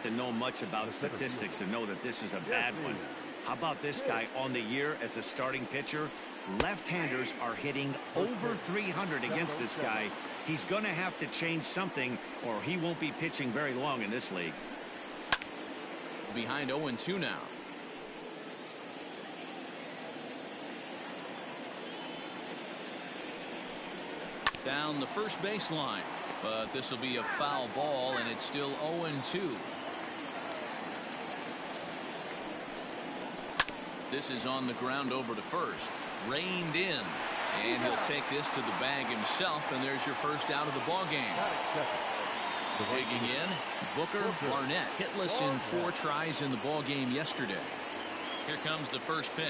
to know much about statistics to know that this is a bad one. How about this guy on the year as a starting pitcher? Left-handers are hitting over 300 against this guy. He's going to have to change something or he won't be pitching very long in this league. Behind 0-2 now. Down the first baseline, but this will be a foul ball, and it's still 0-2. This is on the ground over to first. Reined in, and he'll take this to the bag himself, and there's your first out of the ball game. Digging in, Booker Barnett, hitless in 4 tries in the ball game yesterday. Here comes the first pitch.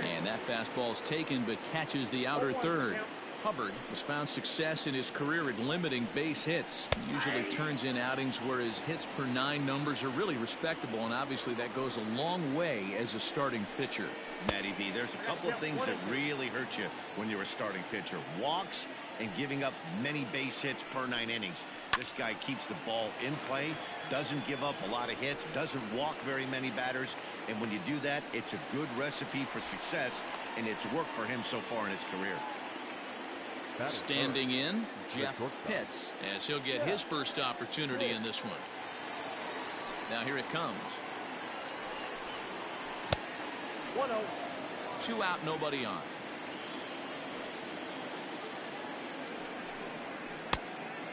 And that fastball's taken, but catches the outer third. Hubbard has found success in his career at limiting base hits. He usually turns in outings where his hits per 9 numbers are really respectable, and obviously that goes a long way as a starting pitcher. Matty V, there's a couple of things that really hurt you when you're a starting pitcher. Walks and giving up many base hits per 9 innings. This guy keeps the ball in play, doesn't give up a lot of hits, doesn't walk very many batters, and when you do that, it's a good recipe for success, and it's worked for him so far in his career. Standing in, Jeff Pitts, as he'll get his first opportunity in this one. Now here it comes. 1-0. 2 out, nobody on.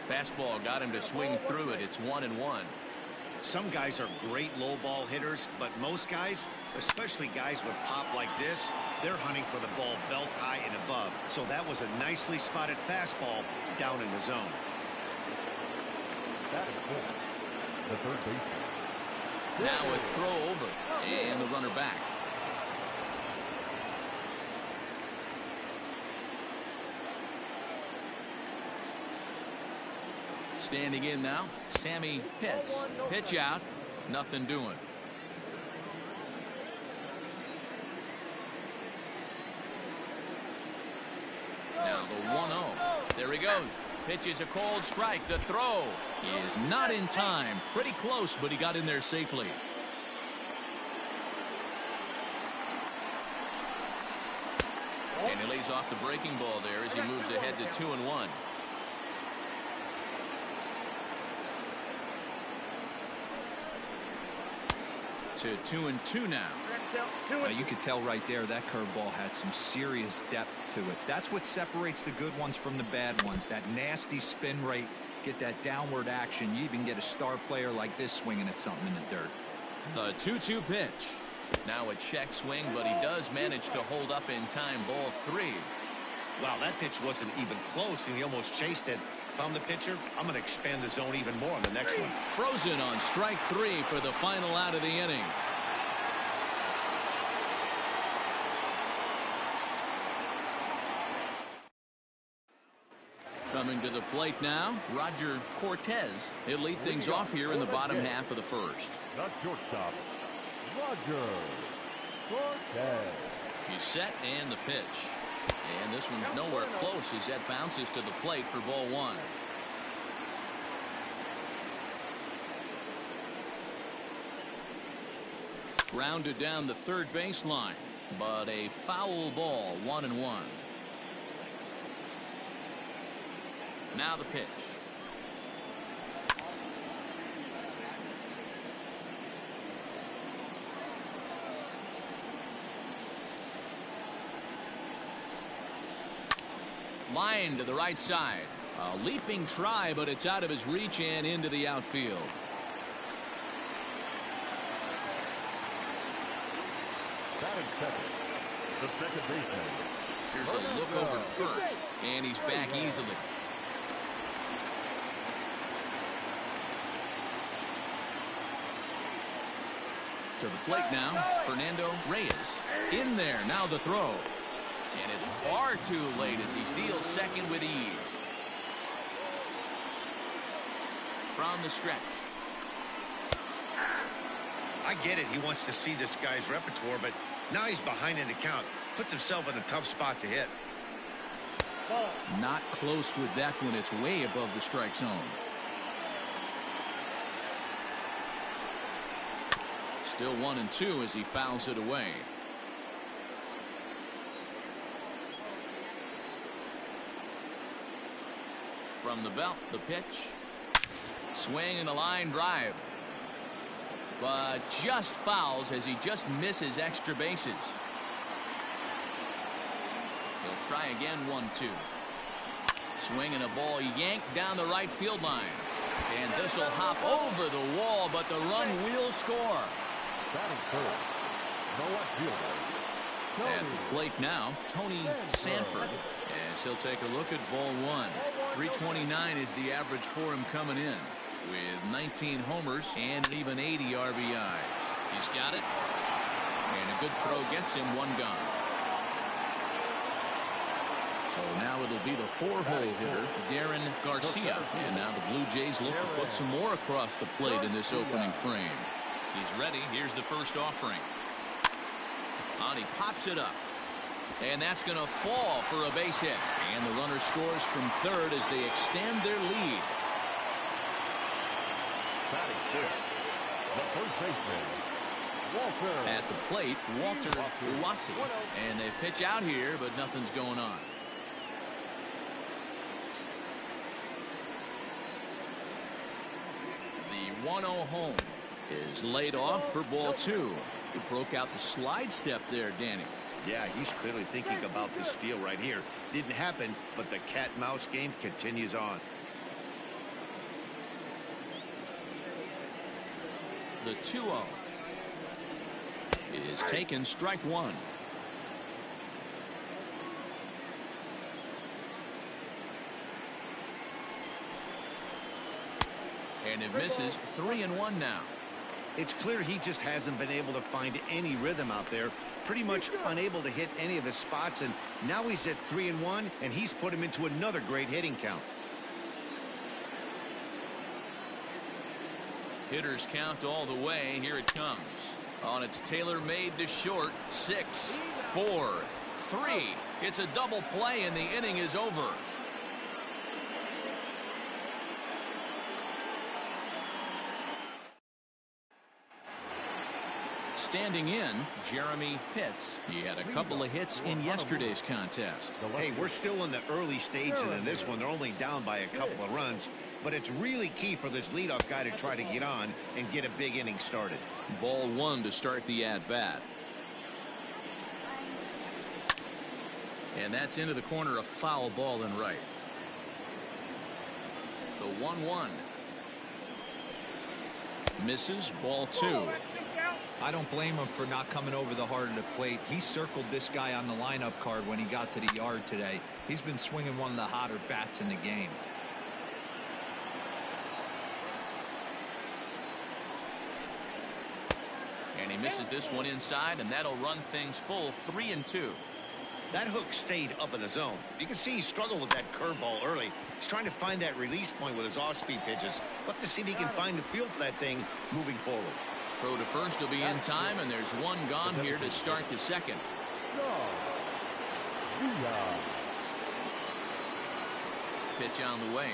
Fastball got him to swing through it. It's 1-1. Some guys are great low ball hitters, but most guys, especially guys with pop like this, they're hunting for the ball belt high and above. So that was a nicely spotted fastball down in the zone. That is good. The third baseman. Now a throw over and the runner back. Standing in now, Sammy Pitts. Pitch out, nothing doing. Now the 1-0. There he goes. Pitches a cold strike. The throw is not in time. Pretty close, but he got in there safely. And he lays off the breaking ball there as he moves ahead to 2-1. To 2-2 now. You could tell right there that curveball had some serious depth to it. That's what separates the good ones from the bad ones. That nasty spin rate, get that downward action. You even get a star player like this swinging at something in the dirt. The 2-2 pitch. Now a check swing, but he does manage to hold up in time. Ball 3. Wow, that pitch wasn't even close, and he almost chased it. If I'm the pitcher, I'm going to expand the zone even more on the next one. Frozen on strike 3 for the final out of the inning. Coming to the plate now, Roger Cortez. He'll lead things off here in the bottom half of the first. The shortstop, Roger Cortez. He's set and the pitch. And this one's nowhere close as that bounces to the plate for ball 1. Grounded down the third baseline, but a foul ball, 1-1. Now the pitch. Line to the right side. A leaping try, but it's out of his reach and into the outfield. Batting second, the second baseman. Here's a look over first, and he's back easily. To the plate now, Fernando Reyes. In there, now the throw. And it's far too late as he steals second with ease. From the stretch. I get it. He wants to see this guy's repertoire, but now he's behind in the count. Puts himself in a tough spot to hit. Not close with that one. It's way above the strike zone. Still 1-2 as he fouls it away. From the belt, the pitch. Swing and a line drive. But just fouls as he just misses extra bases. He'll try again, 1-2. Swing and a ball yanked down the right field line. And this will hop over the wall, but the run will score. Batting first, no left fielder. At the plate now, Tony Sanford. As he'll take a look at ball one. 329 is the average for him coming in, with 19 homers and an even 80 RBIs. He's got it. And a good throw gets him one gone. So now it'll be the four-hole hitter, Darren Garcia. And now the Blue Jays look to put some more across the plate in this opening frame. He's ready. Here's the first offering. On he pops it up. And that's going to fall for a base hit. And the runner scores from third as they extend their lead. The first baseman, Walter. At the plate, Walter Uwasi. And they pitch out here, but nothing's going on. The 1-0 home is laid off for ball two. He broke out the slide step there, Danny. Yeah, he's clearly thinking about the steal right here. Didn't happen, but the cat-mouse game continues on. The 2-0 is taken, strike one. And it misses. 3-1 now. It's clear he just hasn't been able to find any rhythm out there. Pretty much unable to hit any of his spots, and now he's at 3-1, and he's put him into another great hitting count. Hitters count all the way. Here it comes. On its tailor-made to short. 6, 4, 3. It's a double play, and the inning is over. Standing in, Jeremy Pitts. He had a couple of hits in yesterday's contest. Hey, we're still in the early stages in this one. They're only down by a couple of runs, but it's really key for this leadoff guy to try to get on and get a big inning started. Ball one to start the at-bat. And that's into the corner, a foul ball and right. The 1-1. Misses, ball two. I don't blame him for not coming over the heart of the plate. He circled this guy on the lineup card when he got to the yard today. He's been swinging one of the hotter bats in the game. And he misses this one inside, and that'll run things full. 3-2. That hook stayed up in the zone. You can see he struggled with that curveball early. He's trying to find that release point with his off-speed pitches. Let's to see if he can find the feel for that thing moving forward. Throw to first will be in time, and there's one gone here to start the second. Pitch on the way.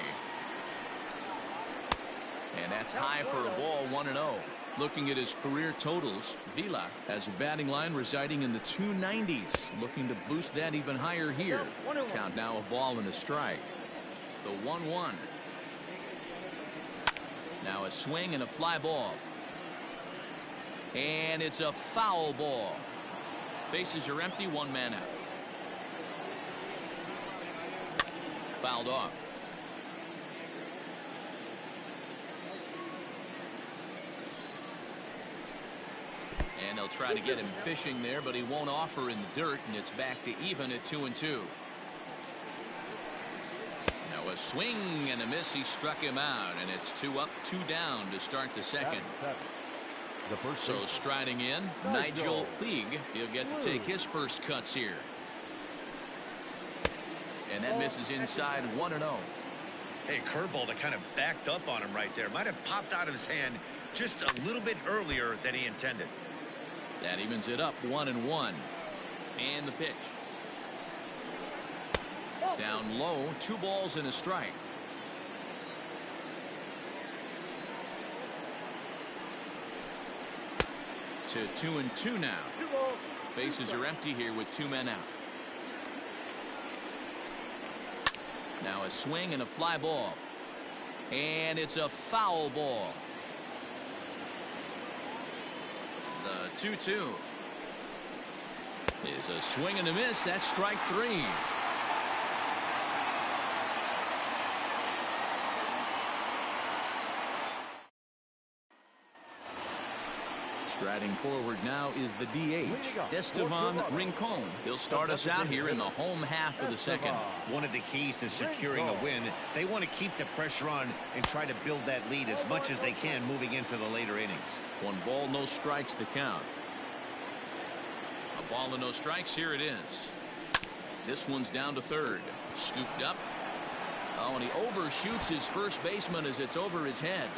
And that's high for a ball, 1-0. Looking at his career totals, Vila has a batting line residing in the 290s. Looking to boost that even higher here. Count now a ball and a strike. The 1-1. Now a swing and a fly ball. And it's a foul ball. Bases are empty, one man out. Fouled off. And they'll try to get him fishing there, but he won't offer in the dirt, and it's back to even at 2-2. Now a swing and a miss. He struck him out, and it's 2 up, 2 down to start the second. So striding in, Nigel Puig. He'll get to take his first cuts here. And that misses inside, 1-0. Hey, curveball that kind of backed up on him right there. Might have popped out of his hand just a little bit earlier than he intended. That evens it up, 1-1. And the pitch. Down low, 2 balls and a strike. to 2-2 now. Bases are empty here with 2 men out. Now a swing and a fly ball. And it's a foul ball. The 2-2 is a swing and a miss. That's strike 3. Striding forward now is the DH, Estevan Rincon. He'll start us out here in the home half of the second. One of the keys to securing a win, they want to keep the pressure on and try to build that lead as much as they can moving into the later innings. 1 ball, no strikes the count. A ball and no strikes. Here it is. This one's down to third. Scooped up. Oh, and he overshoots his first baseman as it's over his head.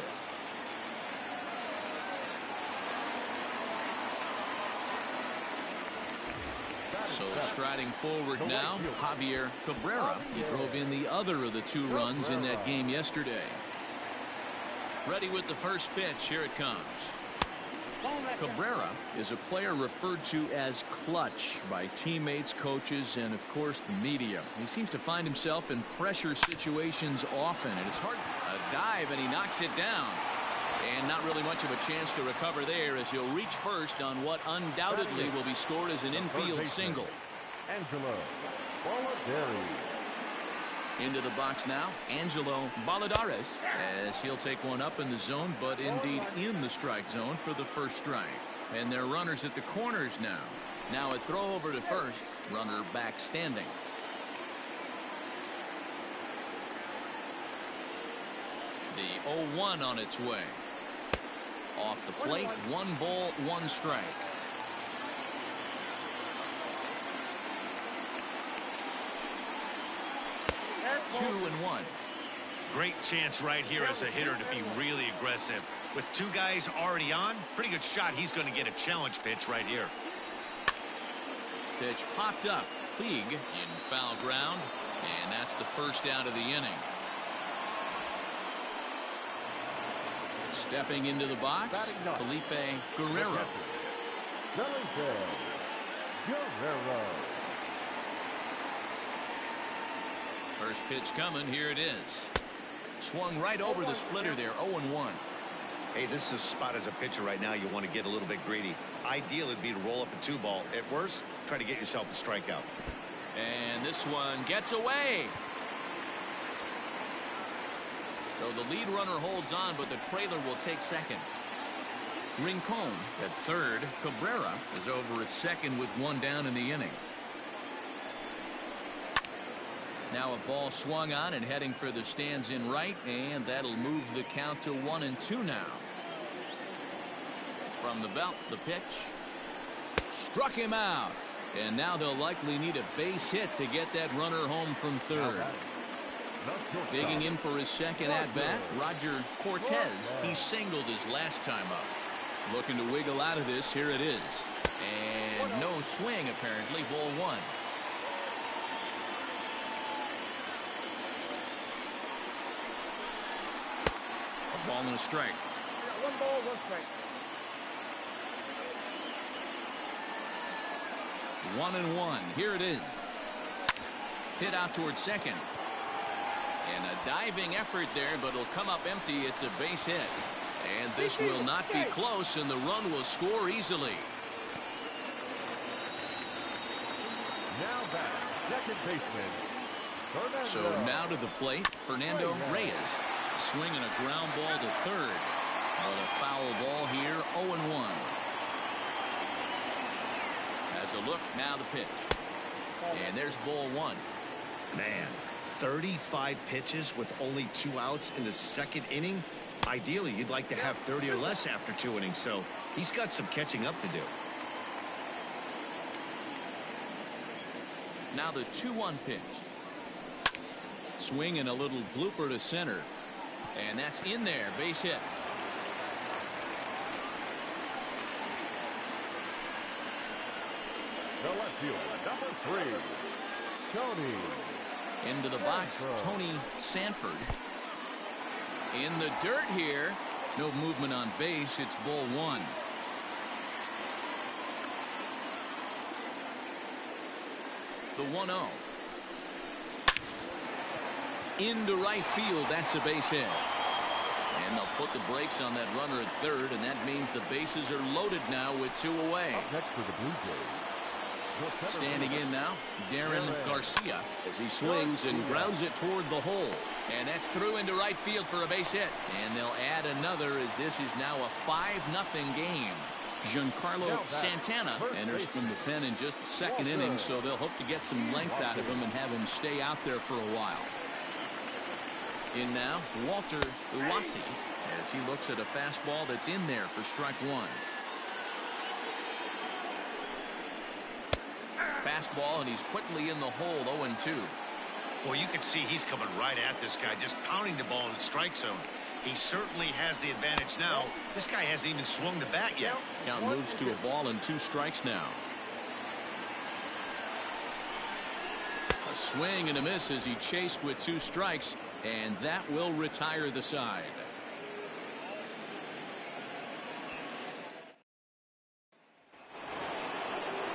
So striding forward now, Javier Cabrera. He drove in the other of the 2 runs in that game yesterday. Ready with the first pitch. Here it comes. Cabrera is a player referred to as clutch by teammates, coaches, and of course the media. He seems to find himself in pressure situations often. It is hard. A dive, and he knocks it down. And not really much of a chance to recover there as he'll reach first on what undoubtedly will be scored as an infield single. Angelo Balladares. Into the box now, Angelo Balladares, as he'll take one up in the zone, but indeed in the strike zone for the first strike. And they're runners at the corners now. Now a throw over to first, runner back standing. The 0-1 on its way. Off the plate, 1 ball, 1 strike. Two and 1. Great chance right here as a hitter to be really aggressive. With 2 guys already on, pretty good shot. He's going to get a challenge pitch right here. Pitch popped up. Puig in foul ground, and that's the first out of the inning. Stepping into the box, Felipe Guerrero. First pitch coming. Here it is. Swung right over the splitter there. 0-1. Hey, this is a spot as a pitcher right now. You want to get a little bit greedy. Ideal would be to roll up a 2-ball. At worst, try to get yourself a strikeout. And this one gets away. So the lead runner holds on, but the trailer will take second. Rincon at third. Cabrera is over at second with 1 down in the inning. Now a ball swung on and heading for the stands in right, and that'll move the count to 1-2 now. From the belt, the pitch. Struck him out. And now they'll likely need a base hit to get that runner home from third. Digging in for his second at-bat, Roger Cortez. He singled his last time up. Looking to wiggle out of this. Here it is. And no swing, apparently. Ball 1. A ball and a strike. 1 ball, 1 strike. 1-1. Here it is. Hit out towards second. And a diving effort there, but it'll come up empty. It's a base hit. And this will not be close, and the run will score easily. Now back, second baseman. So now to the plate, Fernando Reyes. Swinging a ground ball to third. But a foul ball here, 0-1. As a look, now the pitch. And there's ball 1. Man, 35 pitches with only 2 outs in the second inning. Ideally, you'd like to have 30 or less after 2 innings, so he's got some catching up to do. Now the 2-1 pitch. Swing and a little blooper to center. And that's in there. Base hit. The left fielder, number 3, Tony. Into the box, Tony Sanford. In the dirt here. No movement on base. It's ball 1. the 1-0. Into right field. That's a base hit. And they'll put the brakes on that runner at third, and that means the bases are loaded now with 2 away. Up next for the Blue Jays. Standing in now, Darren Garcia as he swings and grounds it toward the hole. And that's through into right field for a base hit. And they'll add another as this is now a 5-0 game. Giancarlo Santana enters from the pen in just the second inning, so they'll hope to get some length out of him and have him stay out there for a while. In now, Walter Uwasi as he looks at a fastball that's in there for strike 1. Fastball, and he's quickly in the hole, 0-2. Well, you can see he's coming right at this guy, just pounding the ball in the strike zone. He certainly has the advantage now. This guy hasn't even swung the bat yet. Count moves to a ball and 2 strikes now. A swing and a miss as he chased with 2 strikes, and that will retire the side.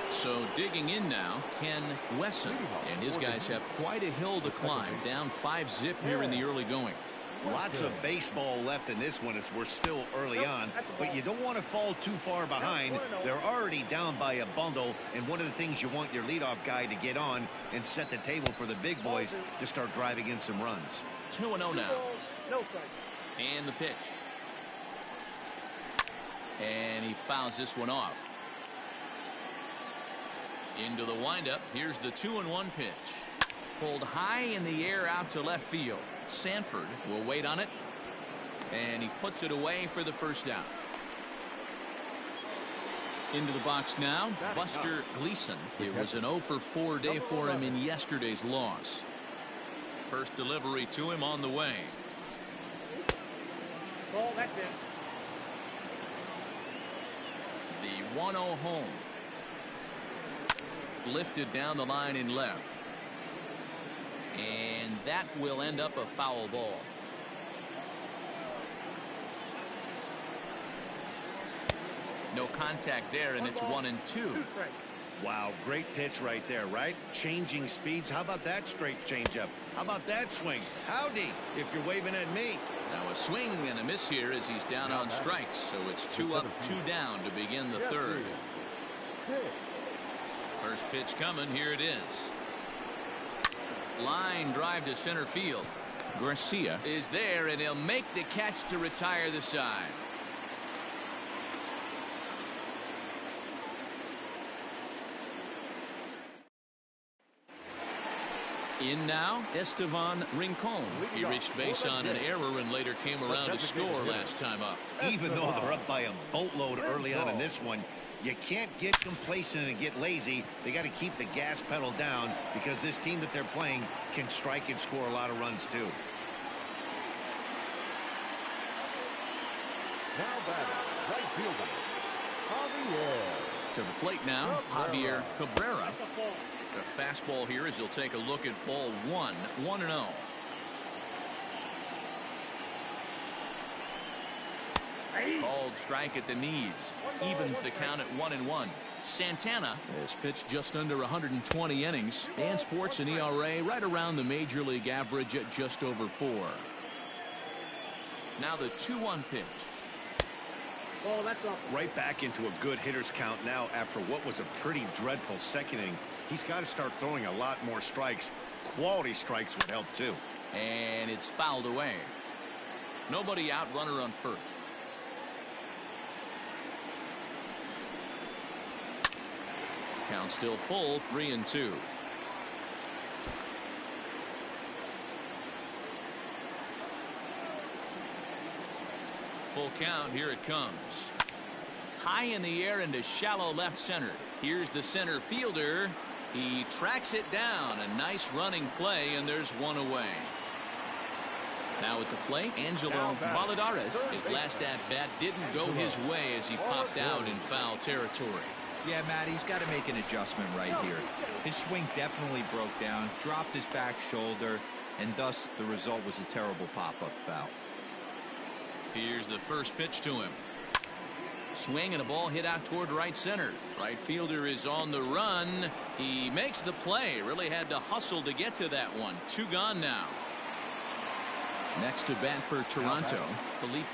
So digging in now, Ken Wesson, and his guys have quite a hill to climb, down 5-0 here in the early going. Lots of baseball left in this one as we're still early on, but you don't want to fall too far behind. They're already down by a bundle, and one of the things you want your leadoff guy to get on and set the table for the big boys to start driving in some runs. 2-0 now. And the pitch. And he fouls this one off. Into the windup. Here's the 2-1 pitch. Pulled high in the air out to left field. Sanford will wait on it. And he puts it away for the first out. Into the box now, Buster Gleason. It was an 0-for-4 day for him in yesterday's loss. First delivery to him on the way. Ball, that's it. The 1-0 home. Lifted down the line in left. And that will end up a foul ball. No contact there, and it's 1-2. Wow, great pitch right there, right? Changing speeds. How about that straight changeup? How about that swing? Howdy, if you're waving at me. Now a swing and a miss here as he's down on strikes. So it's 2 up, 2 down to begin the third. First pitch coming. Here it is. Line drive to center field. Garcia is there, and he'll make the catch to retire the side. In now, Estevan Rincon. He reached base on an error and later came around to score last time up. Even though they're up by a boatload early on in this one, you can't get complacent and get lazy. They got to keep the gas pedal down because this team that they're playing can strike and score a lot of runs too. Now batting, right fielder, Javier. To the plate now, Javier Cabrera. The fastball here as he'll take a look at ball 1, 1-0. Called strike at the knees. Evens the count at 1-1. Santana has pitched just under 120 innings and sports an ERA right around the major league average at just over 4. Now the 2-1 pitch. Right back into a good hitter's count now after what was a pretty dreadful second inning. He's got to start throwing a lot more strikes. Quality strikes would help too. And it's fouled away. Nobody out, runner on first. Count still full, 3-2. Full count, here it comes. High in the air into shallow left center. Here's the center fielder. He tracks it down. A nice running play, and there's one away. Now at the plate, Angelo Valladares. His last at-bat didn't go his way as he popped out in foul territory. Yeah, Matt, he's got to make an adjustment right here. His swing definitely broke down, dropped his back shoulder, and thus the result was a terrible pop-up foul. Here's the first pitch to him. Swing and a ball hit out toward right center. Right fielder is on the run. He makes the play. Really had to hustle to get to that one. 2 gone now. Next to bat for Toronto, Felipe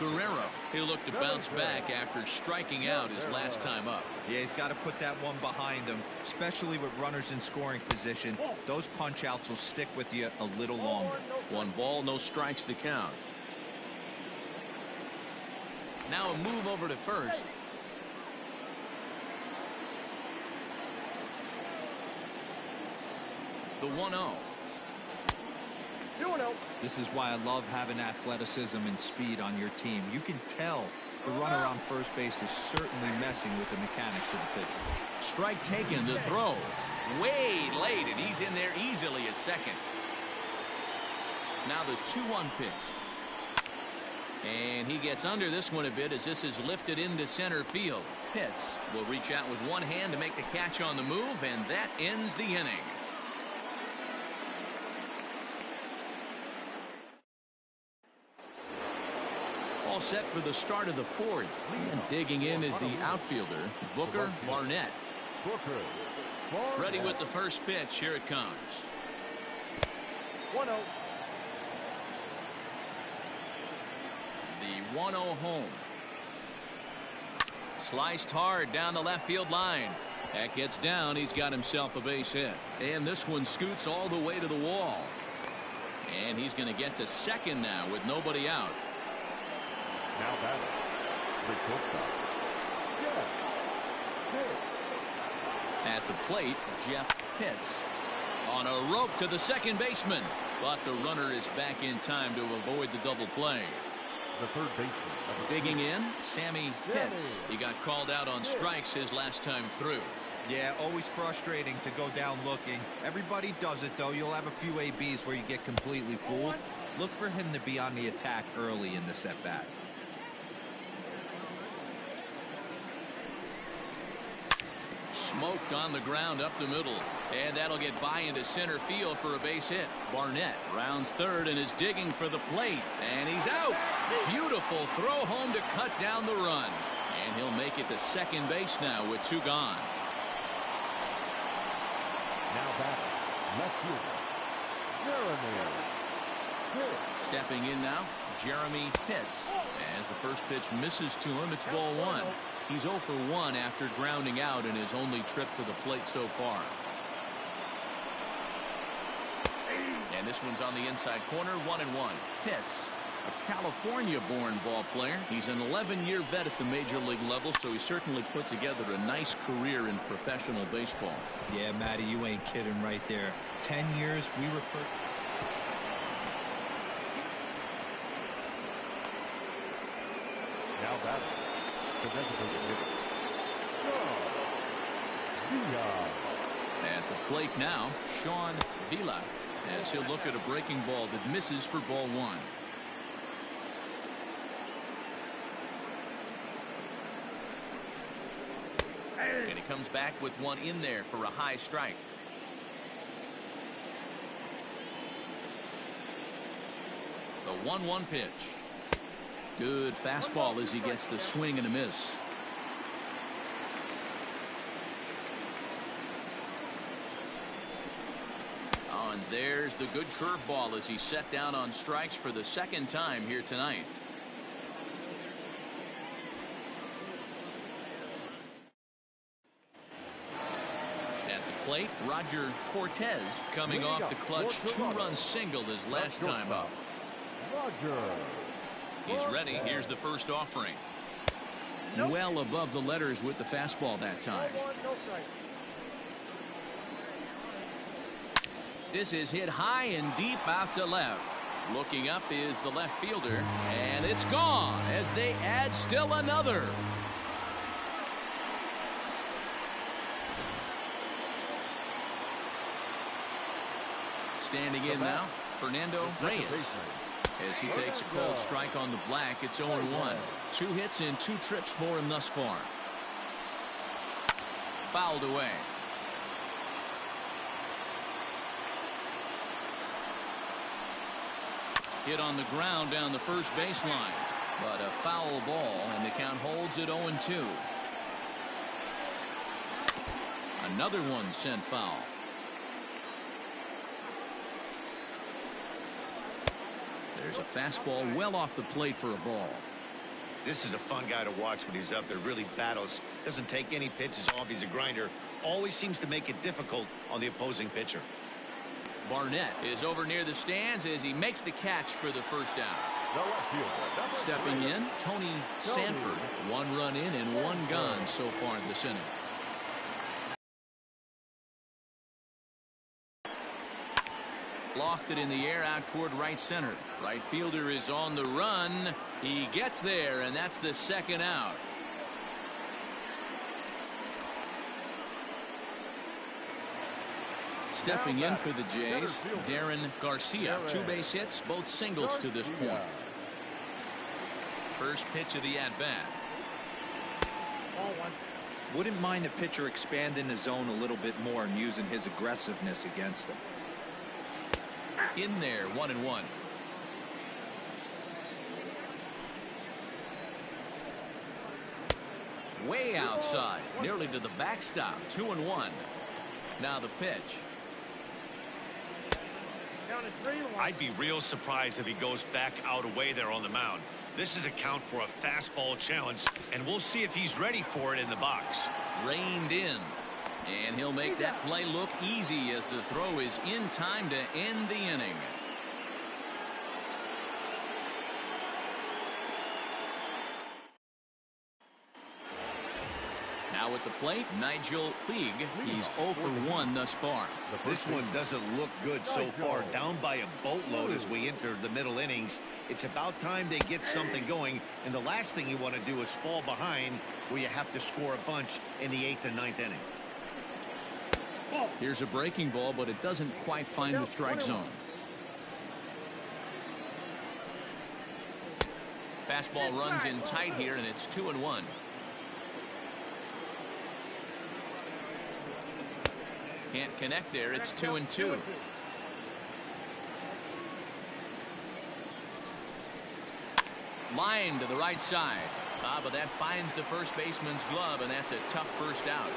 Guerrero. He'll look to bounce back after striking out his last time up. Yeah, he's got to put that one behind him, especially with runners in scoring position. Those punch outs will stick with you a little longer. 1 ball, no strikes to count. Now a move over to first. The 1-0. This is why I love having athleticism and speed on your team. You can tell the runner on first base is certainly messing with the mechanics of the pitcher. Strike taken, the throw. Way late, and he's in there easily at second. Now the 2-1 pitch. And he gets under this one a bit as this is lifted into center field. Pitts will reach out with one hand to make the catch on the move, and that ends the inning. All set for the start of the 4th. And digging in is the outfielder, Booker Barnett. Ready with the first pitch. Here it comes. 1-0. The 1-0 home. Sliced hard down the left field line. That gets down. He's got himself a base hit. And this one scoots all the way to the wall. And he's going to get to second now with nobody out. Now batting, the shortstop. At the plate, Jeff Pitts. On a rope to the second baseman. But the runner is back in time to avoid the double play. The third baseman. Digging in, Sammy Pitts. He got called out on strikes his last time through. Yeah, always frustrating to go down looking. Everybody does it, though. You'll have a few ABs where you get completely fooled. Look for him to be on the attack early in the at-bat. Smoked on the ground up the middle, and that'll get by into center field for a base hit. Barnett rounds third and is digging for the plate, and he's out. Beautiful throw home to cut down the run, and he'll make it to second base now with 2 gone. Now batting, left fielder, Jeremy Pitts. Stepping in now, Jeremy Pitts. As the first pitch misses to him, it's ball 1. He's 0 for 1 after grounding out in his only trip to the plate so far. And this one's on the inside corner, 1-1. Pitts, a California-born ball player. He's an 11-year vet at the major league level, so he certainly put together a nice career in professional baseball. Yeah, Matty, you ain't kidding right there. 10 years, we refer... Now batting, the designated hitter, At the plate now, Sean Vila, as he'll look at a breaking ball that misses for ball 1. And he comes back with one in there for a high strike. The 1-1 pitch. Good fastball as he gets the swing and a miss. Oh, and there's the good curveball as he's set down on strikes for the second time here tonight. At the plate, Roger Cortez coming off the clutch 2-run single his last time up. Roger. He's ready. Here's the first offering. Well above the letters with the fastball that time. This is hit high and deep out to left. Looking up is the left fielder, and it's gone as they add still another. Standing in now, Fernando Reyes. As he takes a cold strike on the black, it's 0-1. 2 hits in 2 trips for him thus far. Fouled away. Hit on the ground down the first baseline. But a foul ball, and the count holds at 0-2. Another one sent foul. There's a fastball well off the plate for a ball. This is a fun guy to watch when he's up there. Really battles. Doesn't take any pitches off. He's a grinder. Always seems to make it difficult on the opposing pitcher. Barnett is over near the stands as he makes the catch for the first out. Stepping in, Tony Sanford. 1 run in and 1 gone so far in this inning. Lofted in the air out toward right center. Right fielder is on the run. He gets there, and that's the second out. Stepping in for the Jays, Darren Garcia. 2 base hits, both singles to this point. First pitch of the at-bat. Wouldn't mind the pitcher expanding the zone a little bit more and using his aggressiveness against him. In there, 1-1. Way outside, nearly to the backstop. 2-1. Now the pitch. I'd be real surprised if he goes back out away there on the mound. This is a count for a fastball challenge, and we'll see if he's ready for it in the box. Reined in. And he'll make that play look easy as the throw is in time to end the inning. Now at the plate, Nigel Puig. He's 0 for 1 thus far. This one doesn't look good so far. Down by a boatload as we enter the middle innings. It's about time they get something going. And the last thing you want to do is fall behind where you have to score a bunch in the 8th and 9th inning. Here's a breaking ball, but it doesn't quite find the strike zone. Fastball runs in tight here, and it's 2-1. Can't connect there. It's 2-2. Line to the right side. But that finds the first baseman's glove, and that's a tough first out.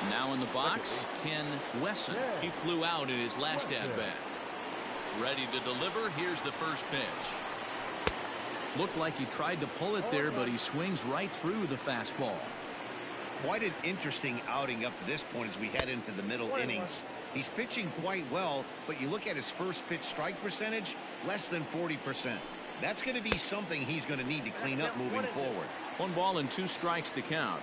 Now in the box, Ken Wesson. He flew out in his last at-bat. Ready to deliver. Here's the first pitch. Looked like he tried to pull it there, but he swings right through the fastball. Quite an interesting outing up to this point as we head into the middle innings. He's pitching quite well, but you look at his first pitch strike percentage, less than 40%. That's going to be something he's going to need to clean up moving forward. 1 ball and 2 strikes to count.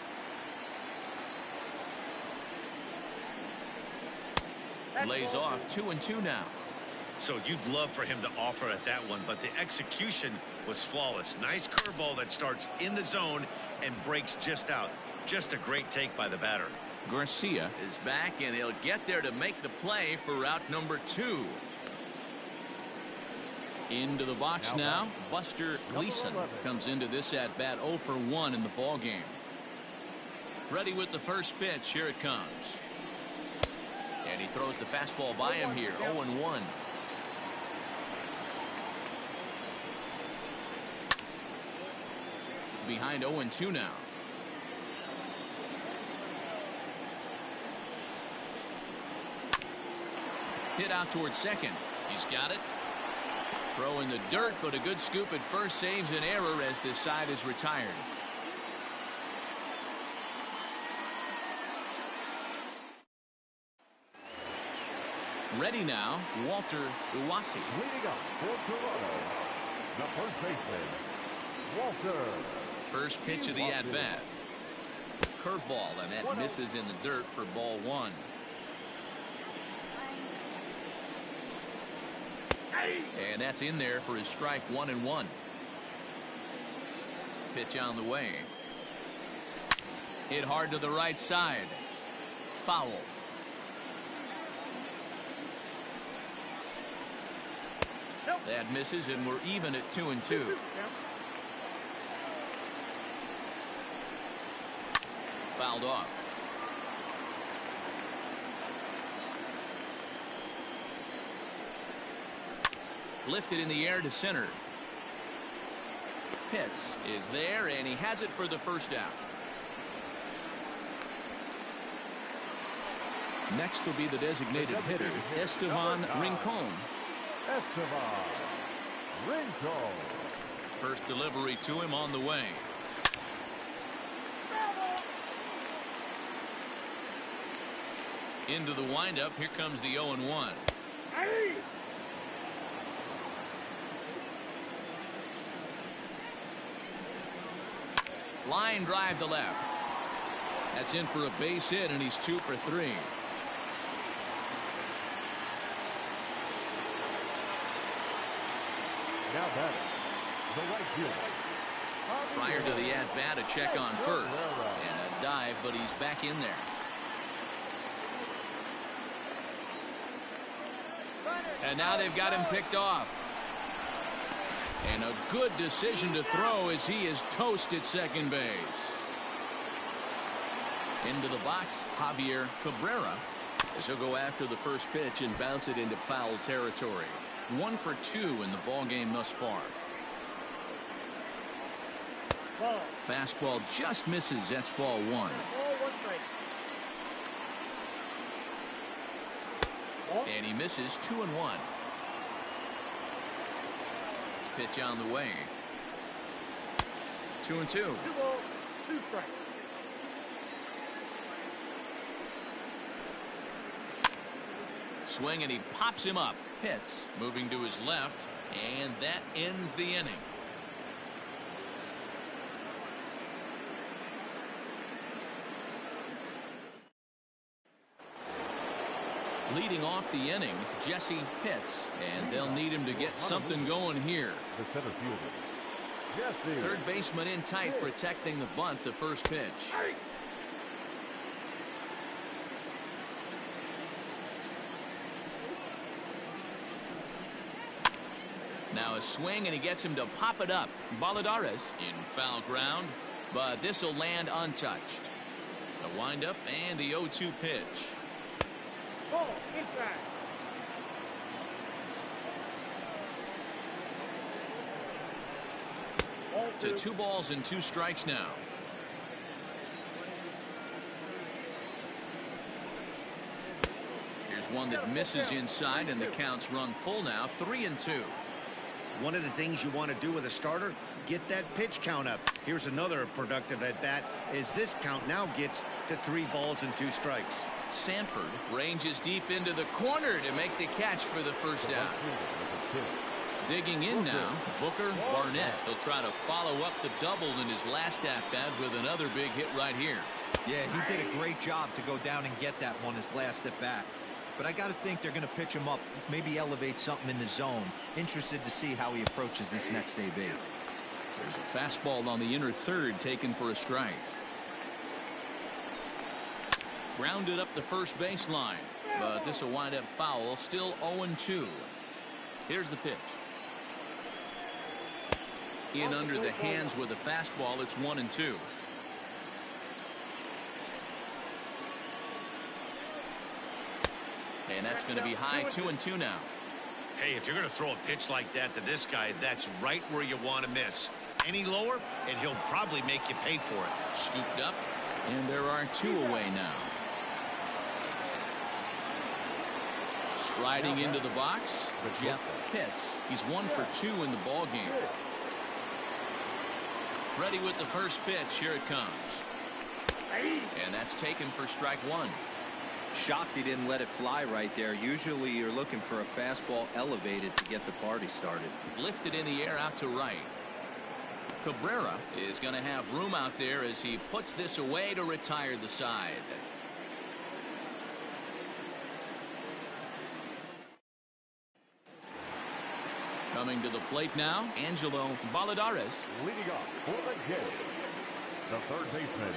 Lays off. 2-2 now. So you'd love for him to offer at that one, but the execution was flawless. Nice curveball that starts in the zone and breaks just out. Just a great take by the batter. Garcia is back, and he'll get there to make the play for route number 2. Into the box now. Buster Gleason comes into this at bat 0 for 1 in the ball game. Ready with the first pitch. Here it comes. And he throws the fastball by him here. 0-1. Behind 0-2 now. Hit out towards second. He's got it. Throw in the dirt, but a good scoop at first saves an error as this side is retired. Ready now, Walter Uwasi. Leading up for Toronto, the first baseman, Walter. First pitch of the at-bat. Curveball, and that misses in the dirt for ball 1. And that's in there for his strike 1-1. Pitch on the way. Hit hard to the right side. Foul. That misses, and we're even at 2-2. Fouled off. Lifted in the air to center. Pitts is there, and he has it for the first down. Next will be the designated hitter, Estevan Rincon. Estevan Rincon. First delivery to him on the way. Into the windup. Here comes the 0-1. Line drive to left. That's in for a base hit, and he's 2 for 3. Now batting, the right fielder. Prior to the at-bat, a check on first. And a dive, but he's back in there. And now they've got him picked off. And a good decision to throw as he is toast at second base. Into the box, Javier Cabrera, as he'll go after the first pitch and bounce it into foul territory. 1 for 2 in the ball game thus far. Fastball just misses. That's ball 1. And he misses 2-1. Pitch on the way. 2-2. Swing, and he pops him up. Pitts moving to his left, and that ends the inning. Leading off the inning, Jesse Pitts, and they'll need him to get something going here. The center fielder, Jesse. Third baseman in tight, protecting the bunt. The first pitch. Now a swing, and he gets him to pop it up. Balladares in foul ground, but this will land untouched. The windup and the 0-2 pitch. To 2 balls and 2 strikes now. Here's one that misses inside, and the count's run full now. 3-2. One of the things you want to do with a starter, get that pitch count up. Here's another productive at bat as this count now gets to 3 balls and 2 strikes. Sanford ranges deep into the corner to make the catch for the first down. Digging in now, Booker Barnett. He'll try to follow up the double in his last at-bat with another big hit right here. Yeah, he did a great job to go down and get that one his last at-bat. But I got to think they're going to pitch him up, maybe elevate something in the zone. Interested to see how he approaches this next AB. There's a fastball on the inner third taken for a strike. Grounded up the first baseline, but this will wind up foul. Still 0-2. Here's the pitch. In under the hands with a fastball. It's 1-2. And that's going to be high. 2-2 now. Hey, if you're going to throw a pitch like that to this guy, that's right where you want to miss. Any lower, and he'll probably make you pay for it. Scooped up, and there are 2 away now. Striding into the box, Jeff Pitts. He's 1 for 2 in the ball game. Ready with the first pitch. Here it comes. And that's taken for strike 1. Shocked he didn't let it fly right there. Usually you're looking for a fastball elevated to get the party started. Lifted in the air out to right. Cabrera is going to have room out there as he puts this away to retire the side. Coming to the plate now, Angelo Balladares. Leading off for the game, the third baseman,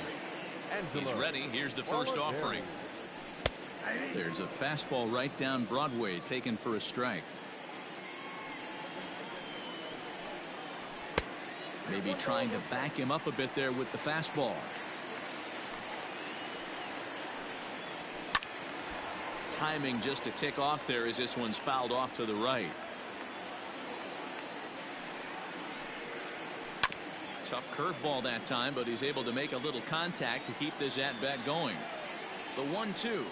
Angelo. He's ready. Here's the first offering. There's a fastball right down Broadway taken for a strike. Maybe trying to back him up a bit there with the fastball. Timing just a tick off there as this one's fouled off to the right. Tough curveball that time, but he's able to make a little contact to keep this at-bat going. The 1-2.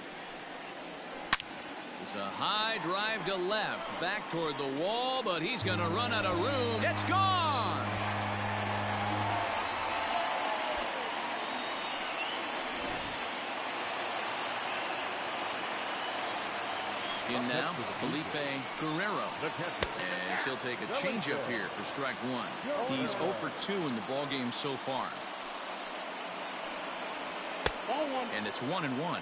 It's a high drive to left, back toward the wall, but he's going to run out of room. It's gone! In now, Felipe Guerrero, as he'll take a changeup here for strike one. He's 0 for 2 in the ballgame so far. And it's 1-1.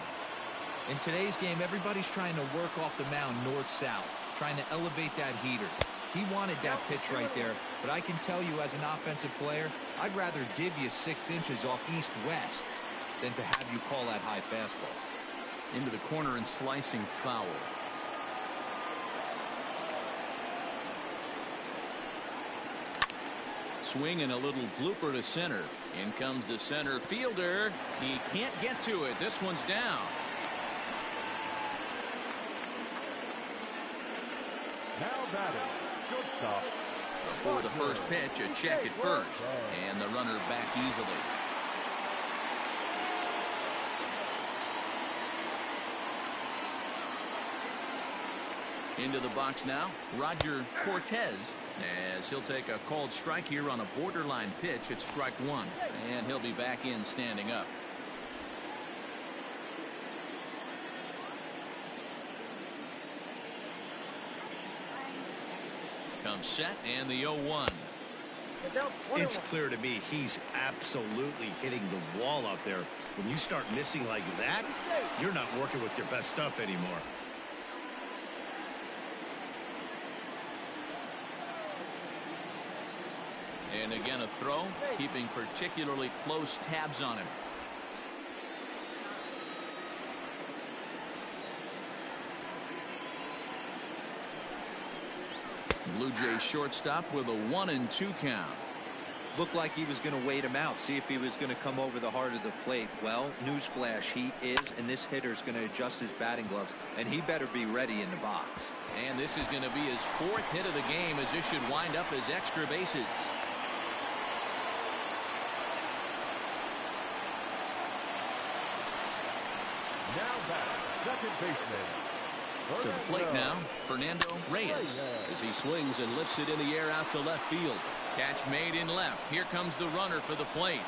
In today's game, everybody's trying to work off the mound north-south, trying to elevate that heater. He wanted that pitch right there, but I can tell you as an offensive player, I'd rather give you 6 inches off east-west than to have you call that high fastball. Into the corner and slicing foul. Swing and a little blooper to center. In comes the center fielder. He can't get to it. This one's down. Now batting, shortstop. Before the first pitch, a check at first. And the runner back easily. Into the box now, Roger Cortez, as he'll take a called strike here on a borderline pitch at strike one, and he'll be back in standing up. Comes set and the 0-1. It's clear to me he's absolutely hitting the wall out there. When you start missing like that, you're not working with your best stuff anymore. And again a throw, keeping particularly close tabs on him. Blue Jays shortstop with a 1-2 count. Looked like he was going to wait him out, see if he was going to come over the heart of the plate. Well, newsflash, he is, and this hitter's going to adjust his batting gloves, and he better be ready in the box. And this is going to be his 4th hit of the game, as this should wind up as extra bases. Now batting, second baseman. To the plate now, Fernando Reyes, as he swings and lifts it in the air out to left field. Catch made in left. Here comes the runner for the plate.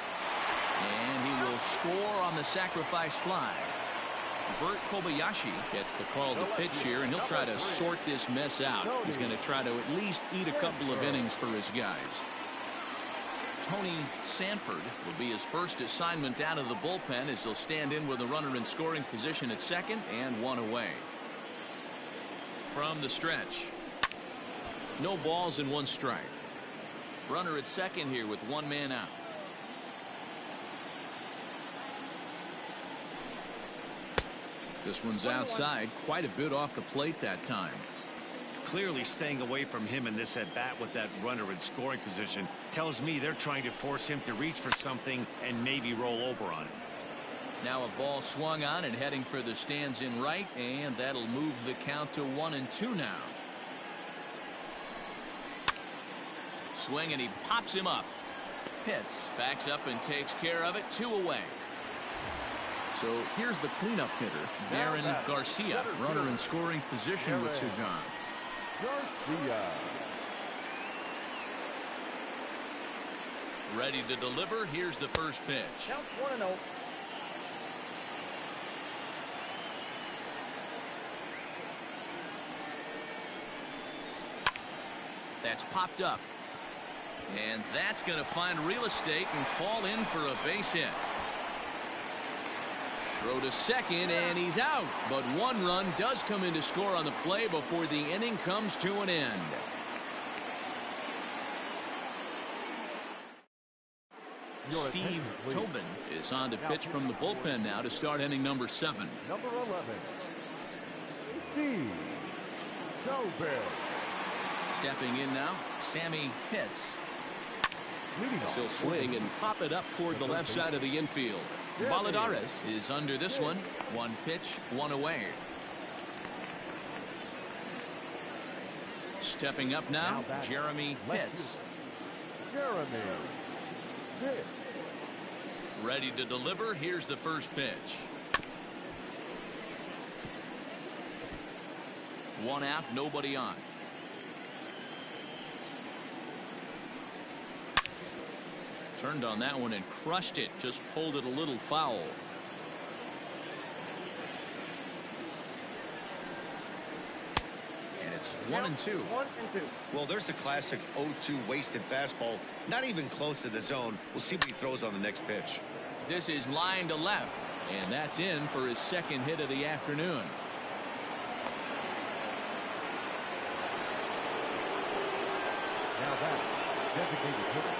And he will score on the sacrifice fly. Bert Kobayashi gets the call to pitch here, and he'll try to sort this mess out. He's going to try to at least eat a couple of innings for his guys. Tony Sanford will be his first assignment out of the bullpen, as he'll stand in with a runner in scoring position at second and one away. From the stretch, no balls and 1 strike. Runner at second here with 1 man out. This one's outside, quite a bit off the plate that time. Clearly staying away from him in this at bat with that runner in scoring position tells me they're trying to force him to reach for something and maybe roll over on it. Now a ball swung on and heading for the stands in right, and that'll move the count to 1-2 now. Swing and he pops him up. Hits, backs up and takes care of it. 2 away. So here's the cleanup hitter, Darren Garcia, runner in scoring position with 2 gone. Garcia. Ready to deliver. Here's the first pitch. Count 1-0. That's popped up. And that's going to find real estate and fall in for a base hit. Throw to second, and he's out. But 1 run does come in to score on the play before the inning comes to an end. Steve Tobin is on to pitch from the bullpen now to start inning number 7. Number 11, Steve Tobin. Stepping in now, Sammy Pitts. Leading off. He'll swing and pop it up toward the left side of the infield. Valadares is under this one. 1 pitch, 1 away. Stepping up now, Jeremy Pitts. Jeremy. pitch. Ready to deliver. Here's the first pitch. One out, nobody on. Turned on that one and crushed it. Just pulled it a little foul. And it's 1-2. Well, there's the classic 0-2 wasted fastball. Not even close to the zone. We'll see what he throws on the next pitch. This is line to left. And that's in for his second hit of the afternoon. Now that designated hitter.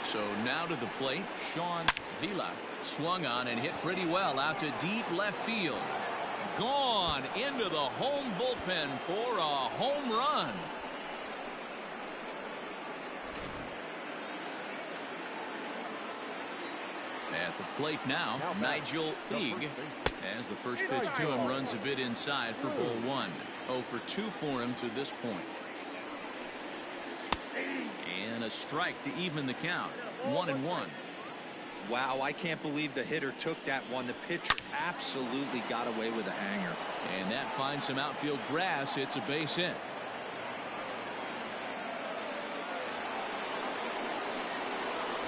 So now to the plate, Sean Vila swung on and hit pretty well out to deep left field. Gone into the home bullpen for a home run. At the plate now, Nigel Teague, as the first pitch to him runs a bit inside for ball one. 0 for 2 for him to this point. And a strike to even the count. 1-1. Wow, I can't believe the hitter took that one. The pitcher absolutely got away with a hanger. And that finds some outfield grass. It's a base hit.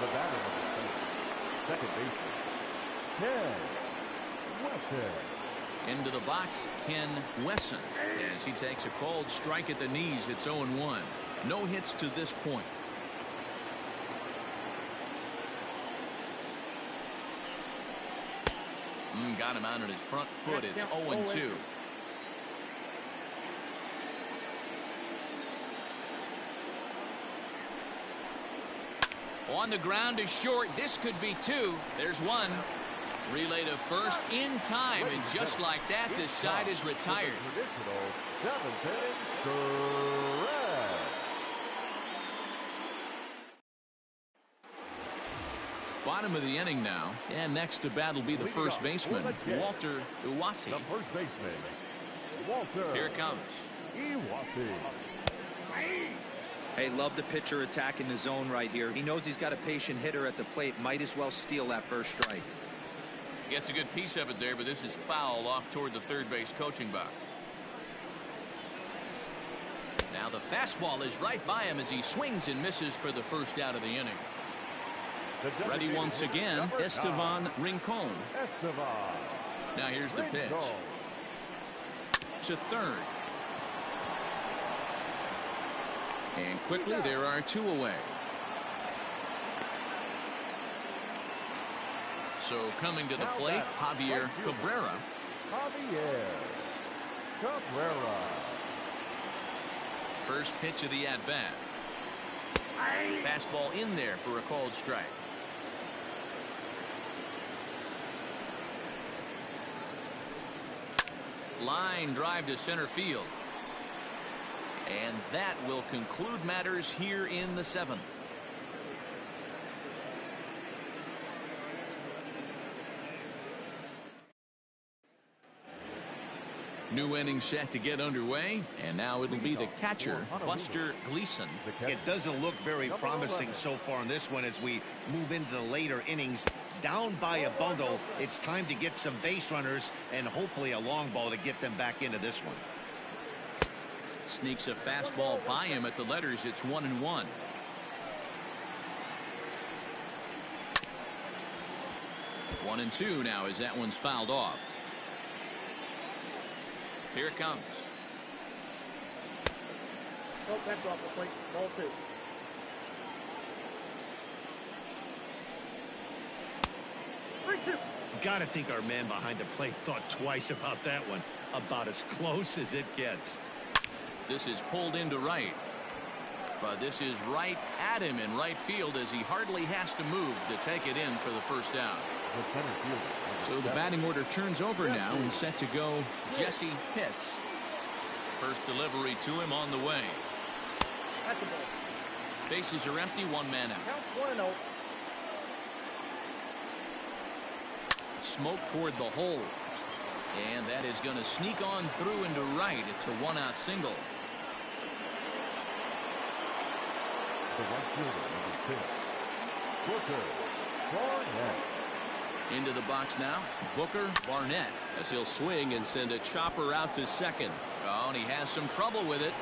The batter of the second baseman, Ken Wesson. Into the box, Ken Wesson, as he takes a called strike at the knees. It's 0-1. No hits to this point. Got him out on his front foot. It's 0-2. On the ground is short. This could be two. There's one. Relay to first in time, and just like that, this side is retired. Traditional seventh inning correct. Bottom of the inning now, and next to bat will be the first baseman, Walter Iwasi. The first baseman, Walter. Here it comes. Iwasi. Hey, love the pitcher attacking the zone right here. He knows he's got a patient hitter at the plate. Might as well steal that first strike. Gets a good piece of it there, but this is foul off toward the third base coaching box. Now the fastball is right by him as he swings and misses for the first out of the inning. Ready once again, Estevan Rincon. Now here's the pitch. To third. And quickly there are two away. So coming to the plate, Javier Cabrera. First pitch of the at-bat. Fastball in there for a called strike. Line drive to center field. And that will conclude matters here in the seventh. New inning set to get underway, and now it'll be the catcher, Buster Gleason. It doesn't look very promising so far in this one as we move into the later innings. Down by a bundle, it's time to get some base runners and hopefully a long ball to get them back into this one. Sneaks a fastball by him at the letters. It's 1-1. One and two now as that one's fouled off. Here it comes. Oh, that's off the plate. Ball two. Gotta think our man behind the plate thought twice about that one. About as close as it gets. This is pulled into right. But this is right at him in right field as he hardly has to move to take it in for the first out. So the batting order turns over now and set to go Jesse Pitts. First delivery to him on the way. That's a ball. Bases are empty, one man out. Count 1-0. Smoke toward the hole. And that is going to sneak on through into right. It's a one-out single. The right fielder, number 6, Booker Barnett. Into the box now, Booker Barnett, as he'll swing and send a chopper out to second. Oh, and he has some trouble with it.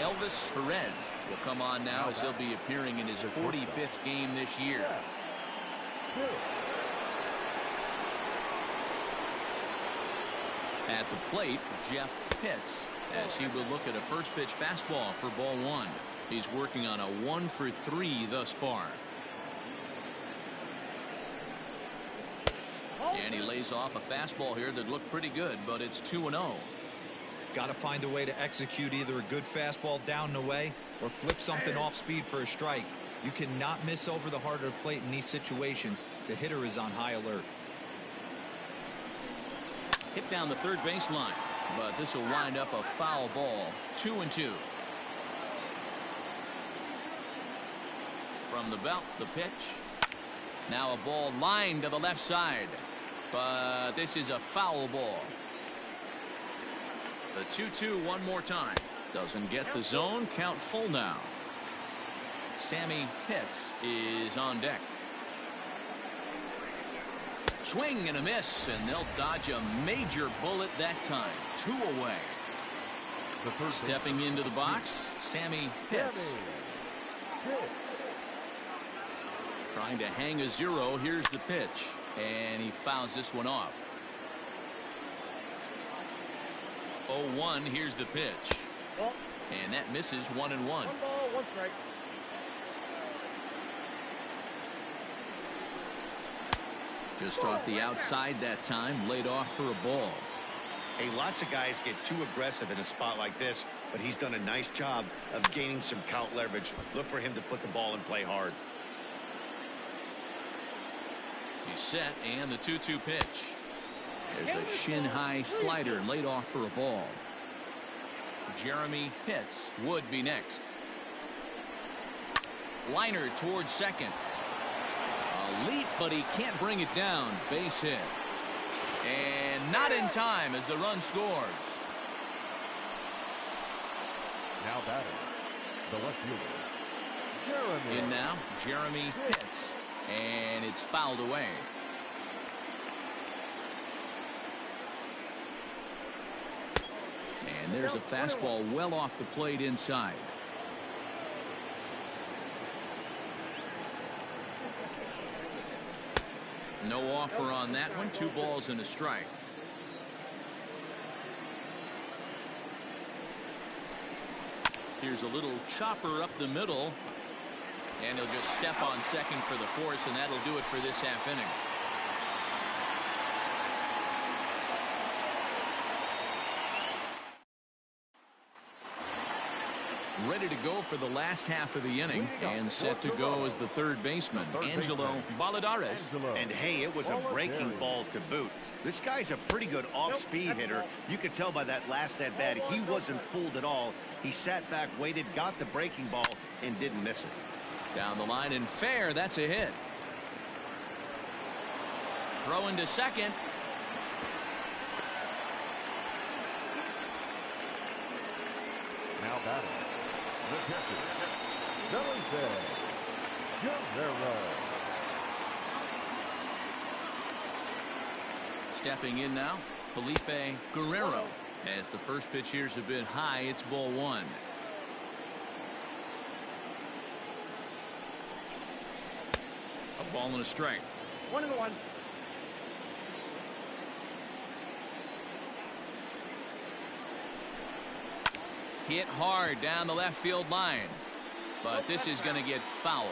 Elvis Perez will come on now as he'll be appearing in his 45th game this year. At the plate, Jeff Pitts, as he will look at a first pitch fastball for ball 1. He's working on a 1 for 3 thus far. And he lays off a fastball here that looked pretty good, but it's 2-0. Got to find a way to execute either a good fastball down and away or flip something off speed for a strike. You cannot miss over the heart of the plate in these situations. The hitter is on high alert. Hit down the third baseline, but this will wind up a foul ball. 2-2. From the belt, the pitch. Now a ball lined to the left side, but this is a foul ball. The 2-2 one more time. Doesn't get the zone. Count full now. Sammy Pitts is on deck. Swing and a miss, and they'll dodge a major bullet that time. 2 away. Stepping into the box, Sammy Pitts. Trying to hang a 0. Here's the pitch, and he fouls this one off. 0-1. Here's the pitch, and that misses. 1-1. 1 ball, 1 strike. Just off the outside that time, laid off for a ball. Hey, lots of guys get too aggressive in a spot like this, but he's done a nice job of gaining some count leverage. Look for him to put the ball in play hard. He's set, and the 2-2 pitch. There's a shin-high slider laid off for a ball. Jeremy Pitts would be next. Liner towards second. A leap, but he can't bring it down. Base hit. And not in time as the run scores. Now batting, the left fielder, Jeremy. In now, Jeremy Pitts. And it's fouled away. And there's a fastball well off the plate inside. No offer on that one. 2 balls and a strike. Here's a little chopper up the middle. And he'll just step on second for the force, and that'll do it for this half inning. Ready to go for the last half of the inning, and set to go as the third baseman, Angelo Valladares. And hey, it was a breaking ball to boot. This guy's a pretty good off-speed hitter. You could tell by that last at-bat he wasn't fooled at all. He sat back, waited, got the breaking ball, and didn't miss it. Down the line and fair. That's a hit. Throw into second. Now batting, the catcher, Felipe Guerrero. Stepping in now, Felipe Guerrero. As the first pitch here's a bit high, it's ball 1. A ball and a strike. 1-1. Hit hard down the left field line, but this is going to get foul.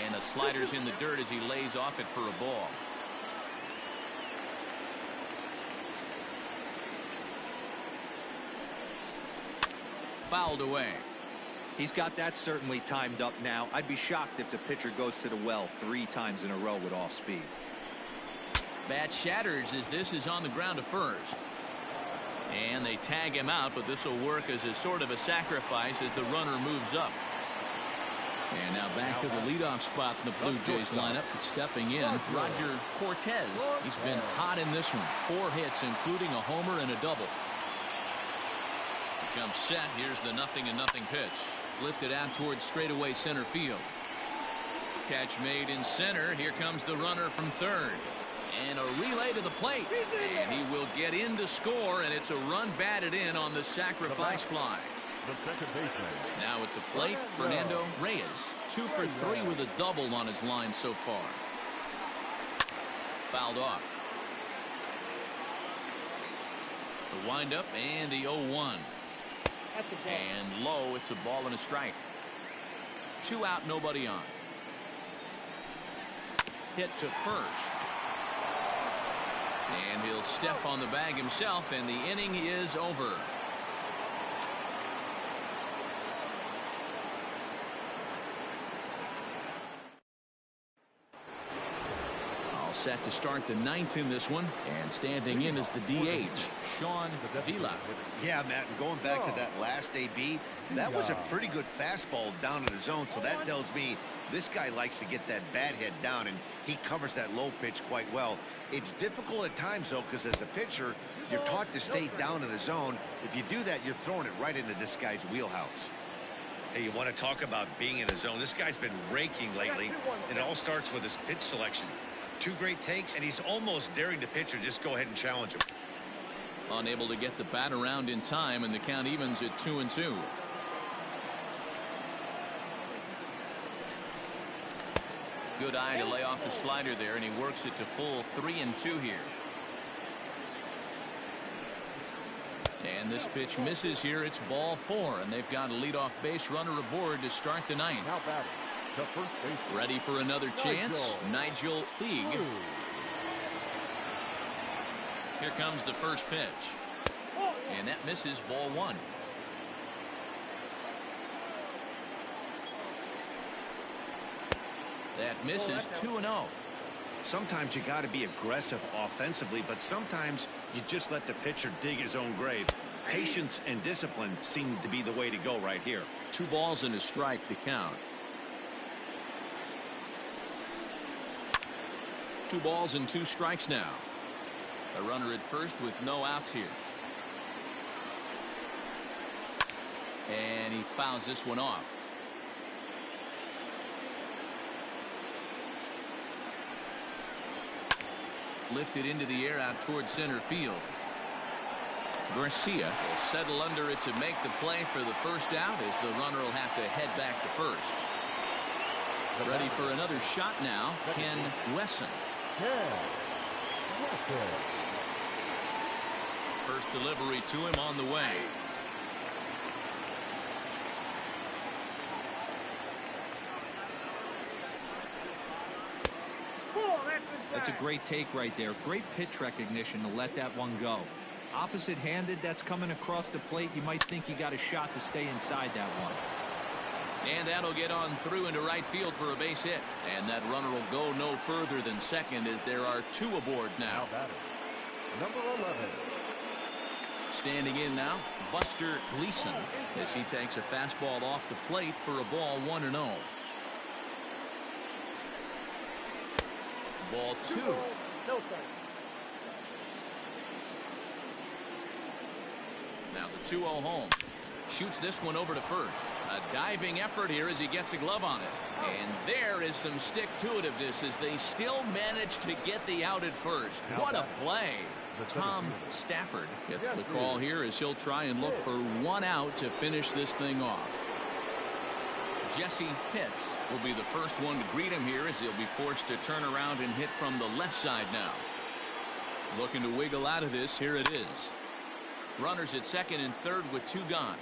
And the slider's in the dirt as he lays off it for a ball. Fouled away. He's got that certainly timed up now. I'd be shocked if the pitcher goes to the well 3 times in a row with off speed. Bat shatters as this is on the ground to first. And they tag him out, but this will work as a sort of a sacrifice as the runner moves up. And now back to the leadoff spot in the Blue Jays lineup. Stepping in, Roger Cortez. He's been hot in this one. 4 hits, including a homer and a double. Comes set. Here's the 0-0 pitch. Lifted out towards straightaway center field. Catch made in center. Here comes the runner from third. And a relay to the plate. And he will get in to score, and it's a run batted in on the sacrifice fly. The second baseman. Now at the plate, Fernando Reyes. 2 for 3 with a double on his line so far. Fouled off. The windup and the 0-1. And low, it's a ball and a strike. 2 out, nobody on. Hit to first. And he'll step on the bag himself, and the inning is over. All set to start the 9th in this one, and standing in is the DH, Sean Vila. Yeah, Matt, and going back to that last AB, that was a pretty good fastball down in the zone, so that tells me this guy likes to get that bat head down, and he covers that low pitch quite well. It's difficult at times, though, because as a pitcher, you're taught to stay down in the zone. If you do that, you're throwing it right into this guy's wheelhouse. Hey, you want to talk about being in the zone? This guy's been raking lately, and it all starts with his pitch selection. 2 great takes, and he's almost daring the pitcher just go ahead and challenge him. Unable to get the bat around in time, and the count evens at 2-2. Good eye to lay off the slider there, and he works it to full 3-2 here. And this pitch misses here. It's ball 4, and they've got a leadoff base runner aboard to start the 9th. Now batting, the first baseman. Ready for another chance, Nigel League. Here comes the first pitch. And that misses, ball 1. That misses, 2-0. Sometimes you got to be aggressive offensively, but sometimes you just let the pitcher dig his own grave. Patience and discipline seem to be the way to go right here. 2 balls and a strike to count. 2 balls and 2 strikes now. A runner at first with no outs here. And he fouls this one off. Lifted into the air out towards center field. Garcia will settle under it to make the play for the first out, as the runner will have to head back to first. Ready for another shot now, Ken Wesson. First delivery to him on the way. That's a great take right there. Great pitch recognition to let that one go. Opposite-handed, that's coming across the plate. You might think you got a shot to stay inside that one. And that'll get on through into right field for a base hit. And that runner will go no further than second, as there are 2 aboard now. Number 11. Standing in now, Buster Gleason, as he takes a fastball off the plate for a ball 1-0. Ball 2. Now the 2-0 home. Shoots this one over to first. A diving effort here as he gets a glove on it. And there is some stick-to-itiveness as they still manage to get the out at first. What a play. Tom Stafford gets the call here as he'll try and look for 1 out to finish this thing off. Jesse Pitts will be the first one to greet him here as he'll be forced to turn around and hit from the left side now. Looking to wiggle out of this. Here it is. Runners at second and third with 2 gone.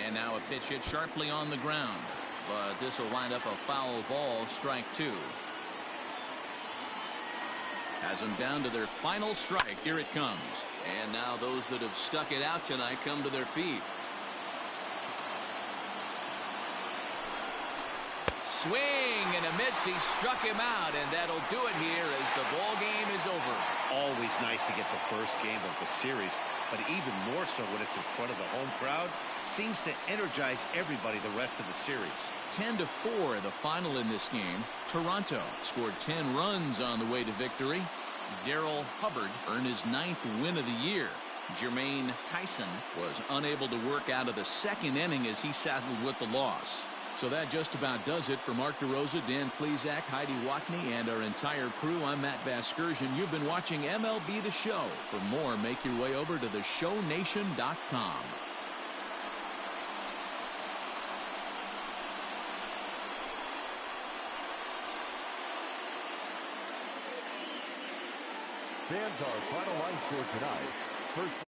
And now a pitch hit sharply on the ground. But this will wind up a foul ball, strike 2. Has them down to their final strike. Here it comes. And now those that have stuck it out tonight come to their feet. Swing and a miss. He struck him out, and that'll do it here as the ball game is over. All we always nice to get the first game of the series, but even more so when it's in front of the home crowd. Seems to energize everybody the rest of the series. 10-4 the final in this game. Toronto scored 10 runs on the way to victory. Darryl Hubbard earned his 9th win of the year. Jermaine Tyson was unable to work out of the second inning as he saddled with the loss. So that just about does it for Mark DeRosa, Dan Plesac, Heidi Watney, and our entire crew. I'm Matt Vasgersian. You've been watching MLB The Show. For more, make your way over to theshownation.com. Fans, our final line score tonight. First